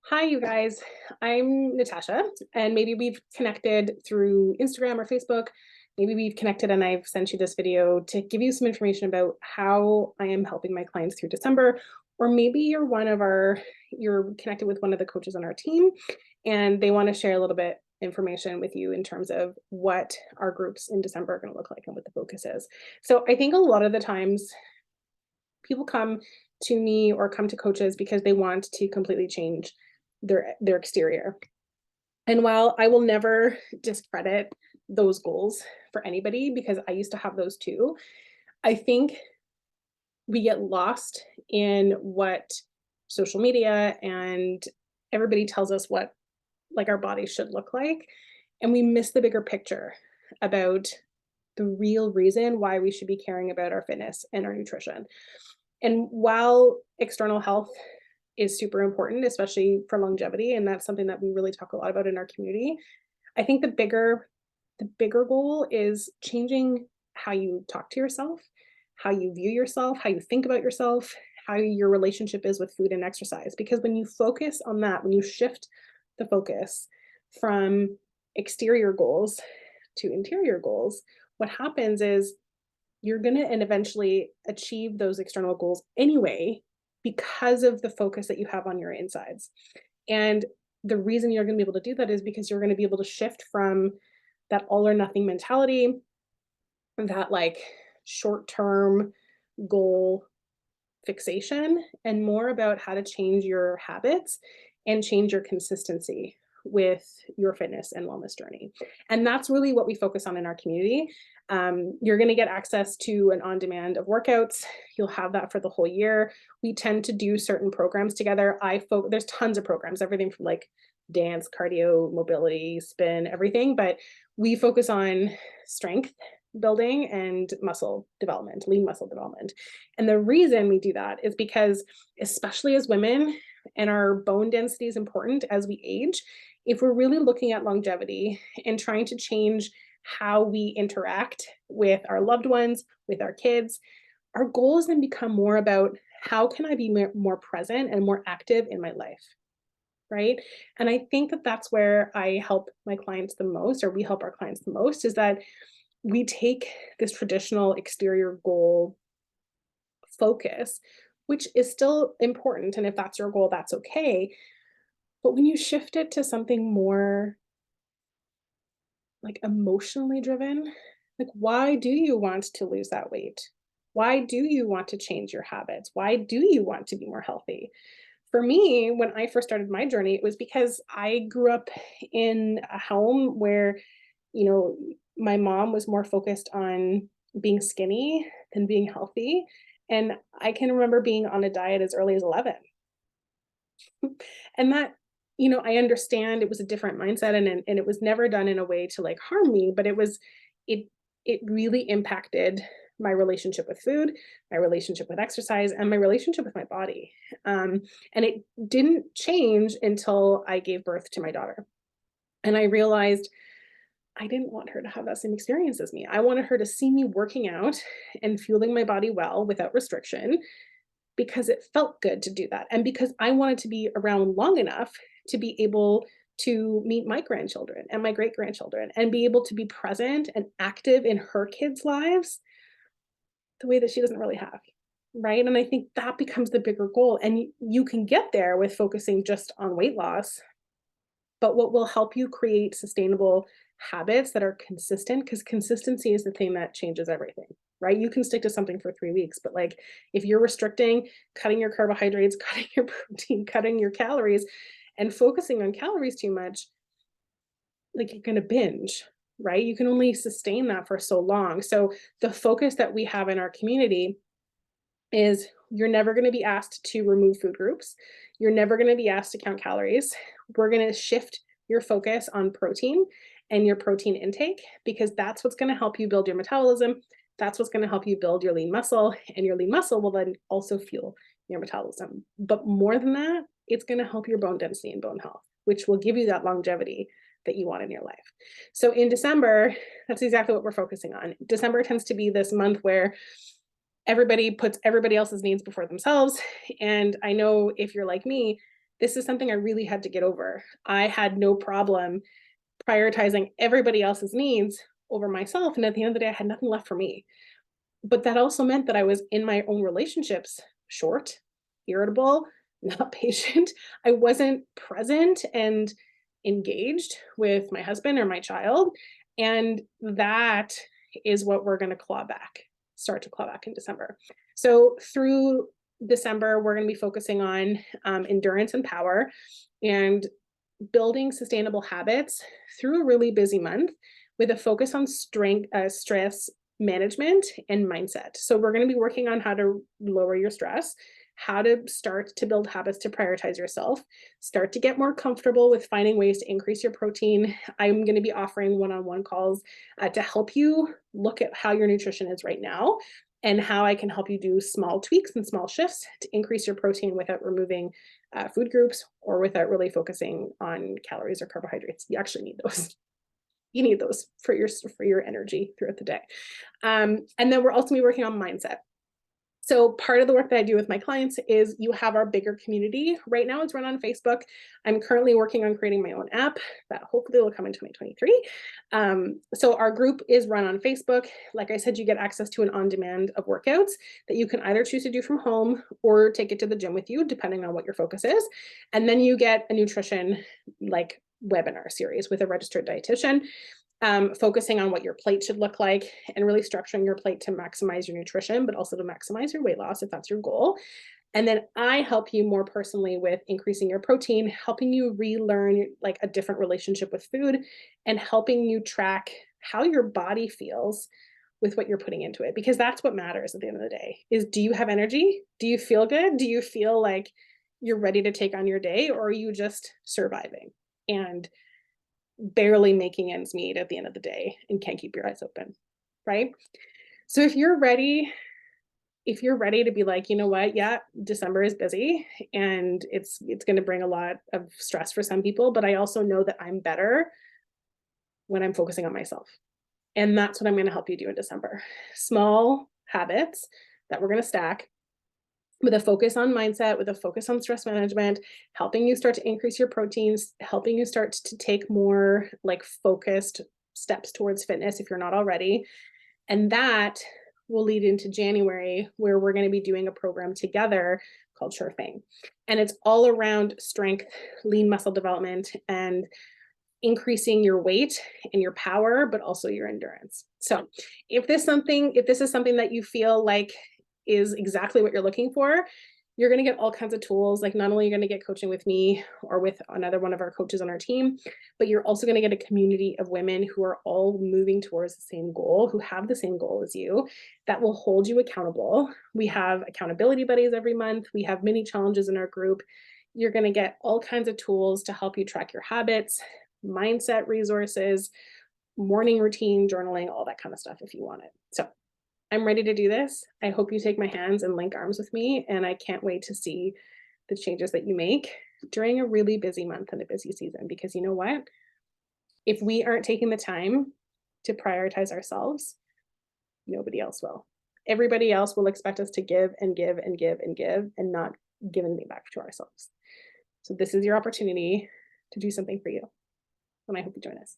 Hi, you guys. I'm Natasha, and maybe we've connected through Instagram or Facebook. Maybe we've connected and I've sent you this video to give you some information about how I am helping my clients through December. Or maybe you're connected with one of the coaches on our team and they want to share a little bit information with you in terms of what our groups in December are going to look like and what the focus is. So I think a lot of the times people come to me or come to coaches because they want to completely change their exterior. And while I will never discredit those goals for anybody because I used to have those too, I think we get lost in what social media and everybody tells us what like our bodies should look like, and we miss the bigger picture about the real reason why we should be caring about our fitness and our nutrition. And while external health is super important, especially for longevity, and that's something that we really talk a lot about in our community, I think the bigger goal is changing how you talk to yourself, how you view yourself, how you think about yourself, how your relationship is with food and exercise. Because when you focus on that, when you shift the focus from exterior goals to interior goals, what happens is you're going to and eventually achieve those external goals anyway because of the focus that you have on your insides. And the reason you're going to be able to do that is because you're going to be able to shift from that all or nothing mentality, that like short term goal fixation, and more about how to change your habits and change your consistency with your fitness and wellness journey. And that's really what we focus on in our community. You're going to get access to an on demand of workouts. You'll have that for the whole year. We tend to do certain programs together. There's tons of programs, everything from like dance, cardio, mobility, spin, everything. But we focus on strength building and muscle development, lean muscle development. And the reason we do that is because, especially as women, and our bone density is important as we age, if we're really looking at longevity and trying to change how we interact with our loved ones, with our kids, our goals then become more about how can I be more present and more active in my life, right? And I think that that's where I help my clients the most, or we help our clients the most, is that we take this traditional exterior goal focus, which is still important. And if that's your goal, that's okay. But when you shift it to something more like emotionally driven, like why do you want to lose that weight? Why do you want to change your habits? Why do you want to be more healthy? For me, when I first started my journey, it was because I grew up in a home where, you know, my mom was more focused on being skinny than being healthy. And I can remember being on a diet as early as 11. And that, I understand it was a different mindset, and it was never done in a way to like harm me, but it it really impacted my relationship with food, my relationship with exercise, and my relationship with my body. And it didn't change until I gave birth to my daughter. And I realized I didn't want her to have that same experience as me. I wanted her to see me working out and fueling my body well without restriction, because it felt good to do that. And because I wanted to be around long enough to be able to meet my grandchildren and my great grandchildren and be able to be present and active in her kids' lives the way that she doesn't really have. Right. And I think that becomes the bigger goal. And you can get there with focusing just on weight loss, but what will help you create sustainable habits that are consistent, because consistency is the thing that changes everything, right? You can stick to something for 3 weeks, but like if you're restricting, cutting your carbohydrates, cutting your protein, cutting your calories, and focusing on calories too much, like you're going to binge, right? You can only sustain that for so long. So the focus that we have in our community is you're never going to be asked to remove food groups. You're never going to be asked to count calories. We're going to shift your focus on protein and your protein intake, because that's what's going to help you build your metabolism. That's what's going to help you build your lean muscle, and your lean muscle will then also fuel your metabolism. But more than that, it's going to help your bone density and bone health, which will give you that longevity that you want in your life. So in December, that's exactly what we're focusing on. December tends to be this month where everybody puts everybody else's needs before themselves. And I know if you're like me, this is something I really had to get over. I had no problem prioritizing everybody else's needs over myself. And at the end of the day, I had nothing left for me. But that also meant that I was in my own relationships short, irritable, not patient. I wasn't present and engaged with my husband or my child. And that is what we're going to start to claw back in December. So through December, we're going to be focusing on endurance and power and building sustainable habits through a really busy month with a focus on stress management and mindset. So we're going to be working on how to lower your stress, how to start to build habits to prioritize yourself, start to get more comfortable with finding ways to increase your protein. I'm going to be offering one-on-one calls to help you look at how your nutrition is right now and how I can help you do small tweaks and small shifts to increase your protein without removing food groups or without really focusing on calories or carbohydrates. You actually need those. You need those for your energy throughout the day. And then we're also be working on mindset. So part of the work that I do with my clients is you have our bigger community. Right now it's run on Facebook. I'm currently working on creating my own app that hopefully will come in 2023. So our group is run on Facebook. Like I said, you get access to an on-demand of workouts that you can either choose to do from home or take it to the gym with you, depending on what your focus is. And then you get a nutrition like webinar series with a registered dietitian, focusing on what your plate should look like and really structuring your plate to maximize your nutrition, but also to maximize your weight loss if that's your goal. And then I help you more personally with increasing your protein, helping you relearn like a different relationship with food, and helping you track how your body feels with what you're putting into it. Because that's what matters at the end of the day is, do you have energy? Do you feel good? Do you feel like you're ready to take on your day, or are you just surviving and barely making ends meet at the end of the day and can't keep your eyes open, right? So if you're ready to be like, you know what, yeah, December is busy and it's going to bring a lot of stress for some people, but I also know that I'm better when I'm focusing on myself. And that's what I'm going to help you do in December. Small habits that we're going to stack with a focus on mindset, with a focus on stress management, helping you start to increase your proteins, helping you start to take more like focused steps towards fitness if you're not already. And that will lead into January, where we're going to be doing a program together called Sure Thing. And it's all around strength, lean muscle development, and increasing your weight and your power, but also your endurance. So if this is something that you feel like is exactly what you're looking for, you're going to get all kinds of tools. Like not only are you going to get coaching with me or with another one of our coaches on our team, but you're also going to get a community of women who are all moving towards the same goal, who have the same goal as you, that will hold you accountable. We have accountability buddies every month. We have mini challenges in our group. You're going to get all kinds of tools to help you track your habits, mindset resources, morning routine, journaling, all that kind of stuff if you want it. So I'm ready to do this. I hope you take my hands and link arms with me, and I can't wait to see the changes that you make during a really busy month and a busy season, because you know what? If we aren't taking the time to prioritize ourselves, nobody else will. Everybody else will expect us to give and give and give and give and not give anything back to ourselves. So this is your opportunity to do something for you. And I hope you join us.